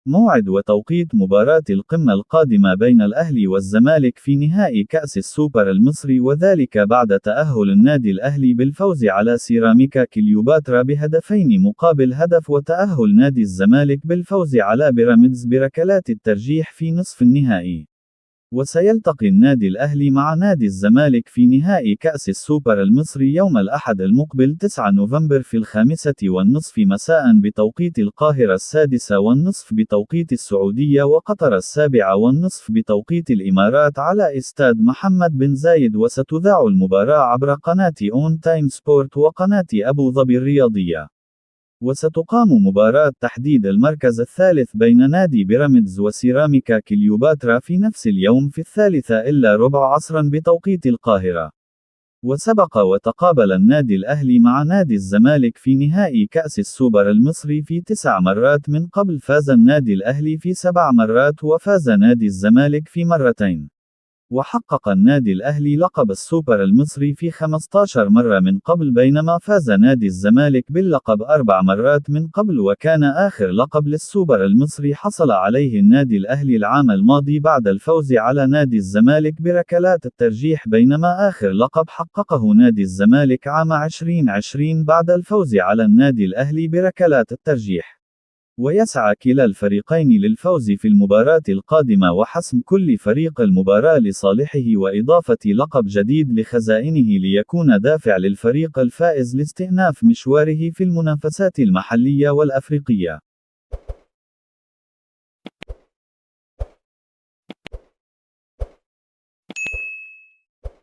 موعد وتوقيت مباراة القمة القادمة بين الأهلي والزمالك في نهائي كأس السوبر المصري، وذلك بعد تأهل النادي الأهلي بالفوز على سيراميكا كليوباترا بهدفين مقابل هدف، وتأهل نادي الزمالك بالفوز على بيراميدز بركلات الترجيح في نصف النهائي. وسيلتقي النادي الأهلي مع نادي الزمالك في نهائي كأس السوبر المصري يوم الأحد المقبل 9 نوفمبر في 5:30 مساء بتوقيت القاهرة، 6:30 بتوقيت السعودية، وقطر 7:30 بتوقيت الإمارات، على استاد محمد بن زايد. وستذاع المباراة عبر قناة أون تايم سبورت وقناة أبو ظبي الرياضية. وستقام مباراة تحديد المركز الثالث بين نادي بيراميدز وسيراميكا كليوباترا في نفس اليوم في 3:15 عصرا بتوقيت القاهرة. وسبق وتقابل النادي الأهلي مع نادي الزمالك في نهائي كأس السوبر المصري في 9 مرات من قبل، فاز النادي الأهلي في 7 مرات وفاز نادي الزمالك في مرتين. وحقق النادي الأهلي لقب السوبر المصري في 15 مرة من قبل، بينما فاز نادي الزمالك باللقب 4 مرات من قبل، وكان آخر لقب للسوبر المصري حصل عليه النادي الأهلي العام الماضي بعد الفوز على نادي الزمالك بركلات الترجيح، بينما آخر لقب حققه نادي الزمالك عام 2020 بعد الفوز على النادي الأهلي بركلات الترجيح. ويسعى كلا الفريقين للفوز في المباراة القادمة وحسم كل فريق المباراة لصالحه وإضافة لقب جديد لخزائنه، ليكون دافع للفريق الفائز لاستئناف مشواره في المنافسات المحلية والأفريقية.